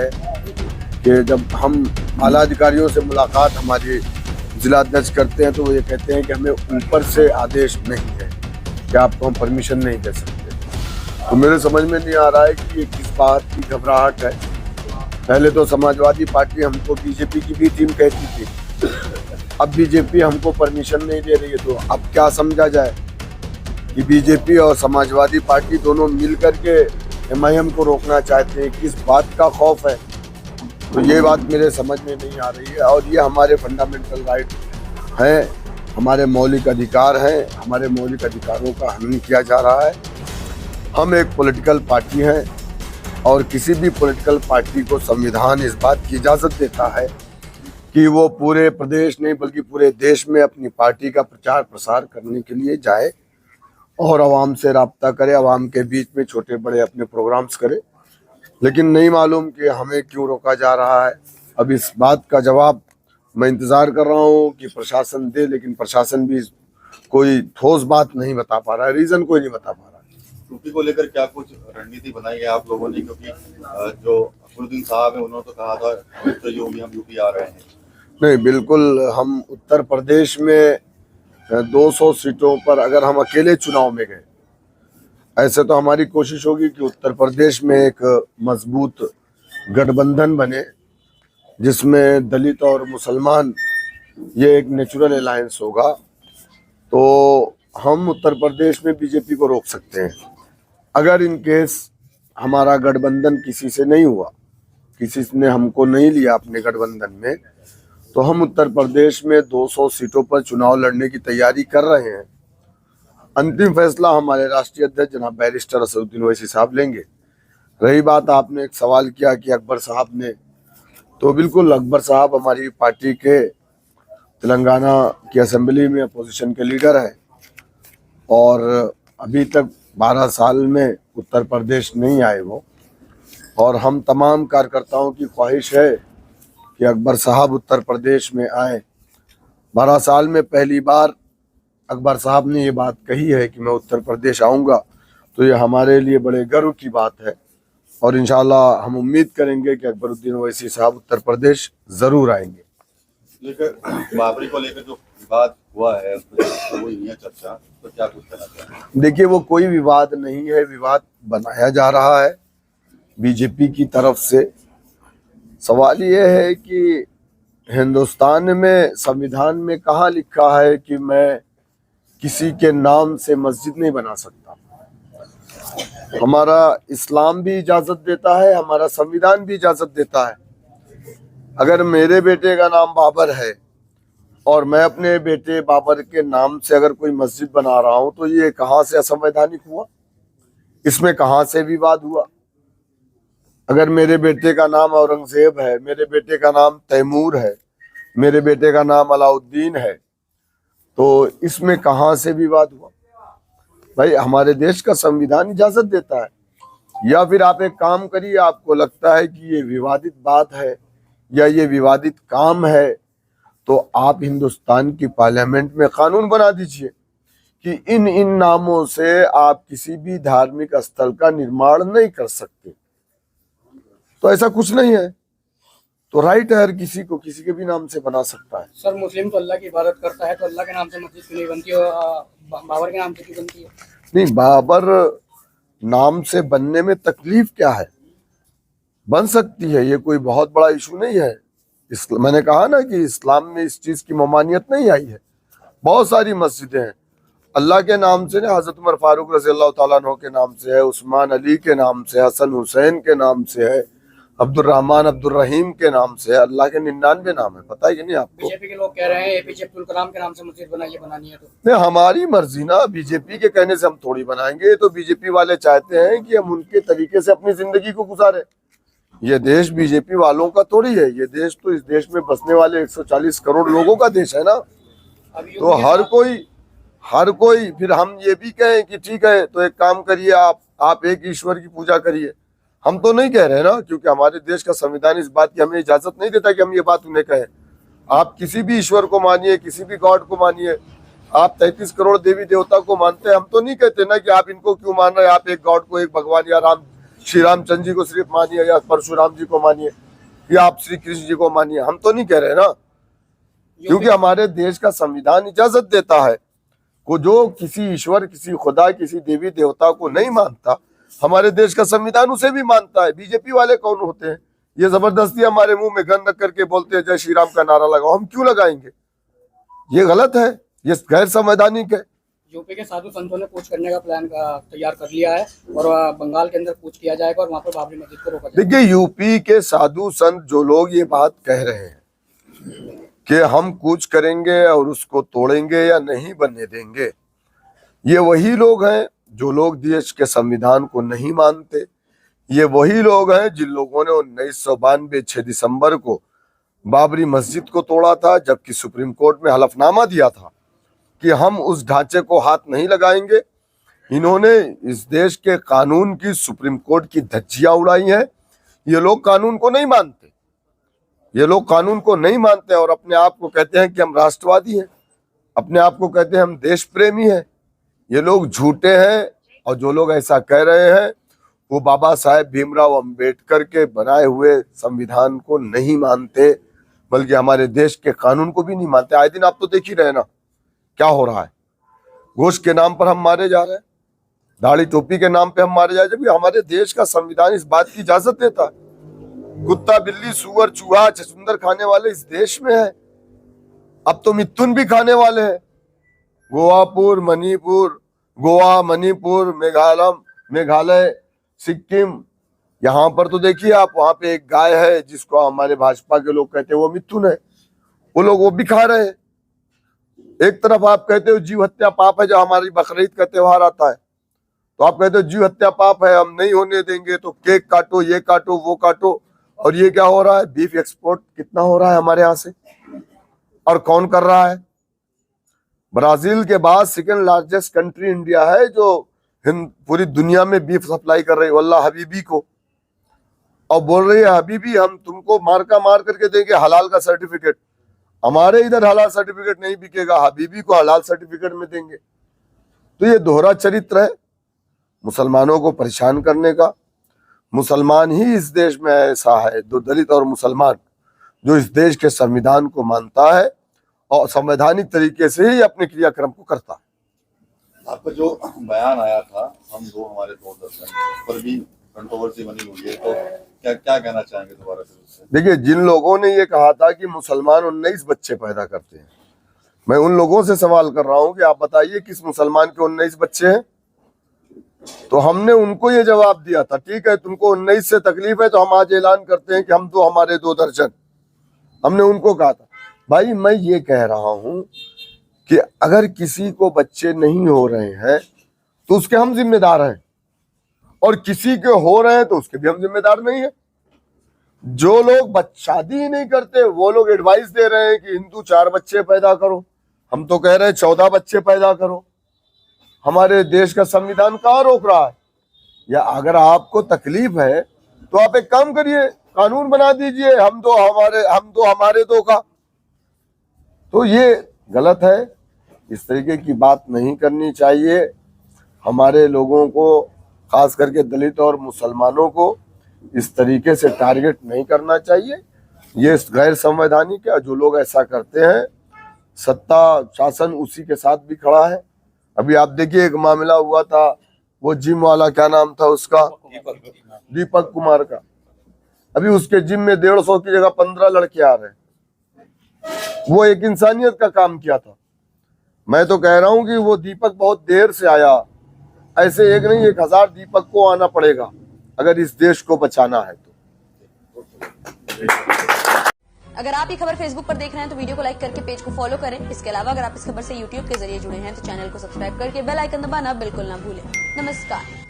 कि जब हम आला अधिकारियों से मुलाकात हमारे जिला अध्यक्ष करते हैं तो वो ये कहते हैं कि हमें ऊपर से आदेश नहीं है कि आपको हम परमिशन नहीं दे सकते। तो मेरे समझ में नहीं आ रहा है कि ये किस बात की घबराहट है। पहले तो समाजवादी पार्टी हमको बीजेपी की भी टीम कहती थी, अब बीजेपी हमको परमिशन नहीं दे रही है। तो अब क्या समझा जाए कि बीजेपी और समाजवादी पार्टी दोनों मिल करके एमआईएम को रोकना चाहते हैं? किस बात का खौफ है? तो ये बात मेरे समझ में नहीं आ रही है। और ये हमारे फंडामेंटल राइट हैं, हमारे मौलिक अधिकार हैं, हमारे मौलिक अधिकारों का हनन किया जा रहा है। हम एक पॉलिटिकल पार्टी हैं और किसी भी पॉलिटिकल पार्टी को संविधान इस बात की इजाज़त देता है कि वो पूरे प्रदेश नहीं बल्कि पूरे देश में अपनी पार्टी का प्रचार प्रसार करने के लिए जाए और आवाम से रब्ता करे, आवाम के बीच में छोटे बड़े अपने प्रोग्राम्स करे। लेकिन नहीं मालूम कि हमें क्यों रोका जा रहा है। अब इस बात का जवाब मैं इंतज़ार कर रहा हूँ कि प्रशासन दे, लेकिन प्रशासन भी कोई ठोस बात नहीं बता पा रहा है, रीज़न कोई नहीं बता पा रहा है। यूपी को लेकर क्या कुछ रणनीति बनाई है आप लोगों ने? क्योंकि जो अकबरुद्दीन साहब है उन्होंने तो कहा था तो योगी हम यूपी आ रहे हैं। नहीं, बिल्कुल हम उत्तर प्रदेश में 200 सीटों पर अगर हम अकेले चुनाव में गए, ऐसे तो हमारी कोशिश होगी कि उत्तर प्रदेश में एक मजबूत गठबंधन बने जिसमें दलित और मुसलमान, ये एक नेचुरल अलायंस होगा। तो हम उत्तर प्रदेश में बीजेपी को रोक सकते हैं। अगर इन केस हमारा गठबंधन किसी से नहीं हुआ, किसी ने हमको नहीं लिया अपने गठबंधन में, तो हम उत्तर प्रदेश में 200 सीटों पर चुनाव लड़ने की तैयारी कर रहे हैं। अंतिम फैसला हमारे राष्ट्रीय अध्यक्ष जनाब बैरिस्टर असदुद्दीन ओवैसी साहब लेंगे। रही बात, आपने एक सवाल किया कि अकबर साहब ने, तो बिल्कुल अकबर साहब हमारी पार्टी के तेलंगाना की असेंबली में अपोजिशन के लीडर हैं और अभी तक 12 साल में उत्तर प्रदेश नहीं आए वो। और हम तमाम कार्यकर्ताओं की ख्वाहिश है कि अकबर साहब उत्तर प्रदेश में आए। 12 साल में पहली बार अकबर साहब ने ये बात कही है कि मैं उत्तर प्रदेश आऊँगा, तो ये हमारे लिए बड़े गर्व की बात है। और इंशाल्लाह हम उम्मीद करेंगे कि अकबरुद्दीन ओवैसी साहब उत्तर प्रदेश ज़रूर आएंगे। लेकर बाबरी को लेकर जो विवाद हुआ है वो नहीं है चर्चा, तो क्या कुछ कहना चाहिए? देखिए, वो कोई विवाद नहीं है, विवाद बनाया जा रहा है बीजेपी की तरफ से। सवाल ये है कि हिंदुस्तान में संविधान में कहाँ लिखा है कि मैं किसी के नाम से मस्जिद नहीं बना सकता। हमारा इस्लाम भी इजाज़त देता है, हमारा संविधान भी इजाज़त देता है। अगर मेरे बेटे का नाम बाबर है और मैं अपने बेटे बाबर के नाम से अगर कोई मस्जिद बना रहा हूं, तो ये कहाँ से असंवैधानिक हुआ? इसमें कहाँ से विवाद हुआ? अगर मेरे बेटे का नाम औरंगजेब है, मेरे बेटे का नाम तैमूर है, मेरे बेटे का नाम अलाउद्दीन है, तो इसमें कहाँ से विवाद हुआ? भाई, हमारे देश का संविधान इजाज़त देता है। या फिर आप एक काम करिए, आपको लगता है कि ये विवादित बात है या ये विवादित काम है, तो आप हिंदुस्तान की पार्लियामेंट में कानून बना दीजिए कि इन नामों से आप किसी भी धार्मिक स्थल का निर्माण नहीं कर सकते। तो ऐसा कुछ नहीं है, तो राइट है, हर किसी को किसी के भी नाम से बना सकता है। सर, मुस्लिम तो अल्लाह की इबादत करता है, तो अल्लाह के नाम से मस्जिद क्यों नहीं बनती और बाबर के नाम से क्यों बनती है? नहीं, बाबर नाम से बनने में तकलीफ क्या है? बन सकती है, ये कोई बहुत बड़ा इशू नहीं है। मैंने कहा ना कि इस्लाम में इस चीज़ की ममानियत नहीं आई है। बहुत सारी मस्जिदें हैं अल्लाह के नाम से, ना हज़रत उमर फारूक रज़ी अल्लाह तआला अन्हु के नाम से है, उस्मान अली के नाम से, हसन हुसैन के नाम से है, अब्दुर्रहमान अब्दुर्रहीम के नाम से है। अल्लाह के 99 नाम है, पता है कि नहीं आपको? बीजेपी के लोग कह रहे हैं एपीजे अब्दुल कलाम के नाम से मस्जिद बनानी है। तो नहीं, हमारी मर्जी ना, बीजेपी के कहने से हम थोड़ी बनाएंगे। तो बीजेपी वाले चाहते हैं कि हम उनके तरीके से अपनी जिंदगी को गुजारें। ये देश बीजेपी वालों का थोड़ी है, ये देश तो इस देश में बसने वाले 140 करोड़ लोगों का देश है ना। तो हर कोई फिर हम ये भी कहें कि ठीक है, तो एक काम करिए, आप एक ईश्वर की पूजा करिए, हम तो नहीं कह रहे ना, क्योंकि हमारे देश का संविधान इस बात की हमें इजाजत नहीं देता कि हम ये बात उन्हें कहें। आप किसी भी ईश्वर को मानिए, किसी भी गॉड को मानिए, आप 33 करोड़ देवी देवता को मानते हैं, हम तो नहीं कहते ना कि आप इनको क्यों मान रहे हैं, आप एक गॉड को, एक भगवान या श्री रामचंद्र जी को सिर्फ मानिए या परशुराम जी को मानिए या आप श्री कृष्ण जी को मानिए, हम तो नहीं कह रहे ना, क्योंकि हमारे देश का संविधान इजाजत देता है को जो किसी ईश्वर, किसी खुदा, किसी देवी देवता को नहीं मानता, हमारे देश का संविधान उसे भी मानता है। बीजेपी वाले कौन होते हैं, ये जबरदस्ती हमारे मुंह में गन रख करके बोलते हैं जय श्री राम का नारा लगाओ, हम क्यों लगाएंगे? ये गलत है, ये गैर संवैधानिक है। यूपी के साधु संतों ने कूच करने का प्लान तैयार कर लिया है और बंगाल के अंदर कूच किया जाएगा और वहाँ पर बाबरी मस्जिद को रोका जाएगा। देखिए, यूपी के साधु संत जो लोग ये बात कह रहे हैं कि हम कूच करेंगे और उसको तोड़ेंगे या नहीं बनने देंगे, ये वही लोग हैं जो लोग देश के संविधान को नहीं मानते। ये वही लोग हैं जिन लोगों ने 1992 6 दिसंबर को बाबरी मस्जिद को तोड़ा था, जबकि सुप्रीम कोर्ट में हलफनामा दिया था कि हम उस ढांचे को हाथ नहीं लगाएंगे। इन्होंने इस देश के कानून की, सुप्रीम कोर्ट की धज्जियां उड़ाई हैं। ये लोग कानून को नहीं मानते, ये लोग कानून को नहीं मानते और अपने आप को कहते हैं कि हम राष्ट्रवादी हैं, अपने आप को कहते हैं हम देश प्रेमी हैं। ये लोग झूठे हैं और जो लोग ऐसा कह रहे हैं वो बाबा साहेब भीमराव अंबेडकर के बनाए हुए संविधान को नहीं मानते, बल्कि हमारे देश के कानून को भी नहीं मानते। आए दिन आप तो देख ही रहे ना क्या हो रहा है। गोश्त के नाम पर हम मारे जा रहे हैं, दाढ़ी टोपी के नाम पे हम मारे जा रहे हैं, जबकि हमारे देश का संविधान इस बात की इजाजत देता है। कुत्ता, बिल्ली, सुअर, चूहा, छछूंदर खाने वाले इस देश में है, अब तो मिथुन भी खाने वाले हैं। गोवा, मणिपुर, मेघालय, सिक्किम, यहाँ पर तो देखिए आप, वहां पे एक गाय है जिसको हमारे भाजपा के लोग कहते हैं वो मिथुन है, वो लोग वो भी खा रहे हैं। एक तरफ आप कहते हो जीव हत्या पाप है, जब हमारी बकरीद का त्योहार आता है तो आप कहते हो जीव हत्या पाप है, हम नहीं होने देंगे, तो केक काटो, ये काटो, वो काटो। और ये क्या हो रहा है, बीफ एक्सपोर्ट कितना हो रहा है हमारे यहाँ से, और कौन कर रहा है? ब्राजील के बाद सेकेंड लार्जेस्ट कंट्री इंडिया है जो पूरी दुनिया में बीफ सप्लाई कर रही है वल्ला हबीबी को, और बोल रही है हबीबी हम तुमको मार करके देंगे हलाल का सर्टिफिकेट। हमारे इधर हलाल सर्टिफिकेट नहीं बिकेगा, हबीबी को हलाल सर्टिफिकेट में देंगे। तो ये दोहरा चरित्र है मुसलमानों को परेशान करने का। मुसलमान ही इस देश में ऐसा है, दो दलित और मुसलमान, जो इस देश के संविधान को मानता है और संवैधानिक तरीके से ही अपने क्रियाक्रम को करता है। आपका जो बयान आया था हम दो हमारे दो दर्शन, उस पर भी कंट्रोवर्सी बनी हुई है, तो क्या कहना चाहेंगे दोबारा से उससे? देखिए, जिन लोगों ने ये कहा था कि मुसलमान 19 बच्चे पैदा करते हैं, मैं उन लोगों से सवाल कर रहा हूं कि आप बताइए किस मुसलमान के 19 बच्चे हैं? तो हमने उनको ये जवाब दिया था, ठीक है तुमको 19 से तकलीफ है तो हम आज ऐलान करते हैं कि हम तो हमारे 2 दर्जन। हमने उनको कहा था। भाई मैं ये कह रहा हूं कि अगर किसी को बच्चे नहीं हो रहे हैं तो उसके हम जिम्मेदार हैं, और किसी के हो रहे हैं तो उसके भी हम जिम्मेदार नहीं है। जो लोग शादी ही नहीं करते वो लोग एडवाइस दे रहे हैं कि हिंदू 4 बच्चे पैदा करो, हम तो कह रहे हैं 14 बच्चे पैदा करो। हमारे देश का संविधान कहाँ रोक रहा है? या अगर आपको तकलीफ है तो आप एक काम करिए, कानून बना दीजिए हम दो हमारे दो का। तो ये गलत है, इस तरीके की बात नहीं करनी चाहिए। हमारे लोगों को, खास करके दलित और मुसलमानों को इस तरीके से टारगेट नहीं करना चाहिए। ये गैर संवैधानिक है। जो लोग ऐसा करते हैं, सत्ता शासन उसी के साथ भी खड़ा है। अभी आप देखिए एक मामला हुआ था, वो जिम वाला, क्या नाम था उसका, दीपक कुमार का। अभी उसके जिम में 150 की जगह 15 लड़के आ रहे हैं। वो एक इंसानियत का काम किया था। मैं तो कह रहा हूं कि वो दीपक बहुत देर से आया, ऐसे एक नहीं 1000 दीपक को आना पड़ेगा अगर इस देश को बचाना है तो। अगर आप ये खबर फेसबुक पर देख रहे हैं तो वीडियो को लाइक करके पेज को फॉलो करें। इसके अलावा अगर आप इस खबर से यूट्यूब के जरिए जुड़े हैं तो चैनल को सब्सक्राइब करके बेल आइकन दबाना बिल्कुल ना भूलें। नमस्कार।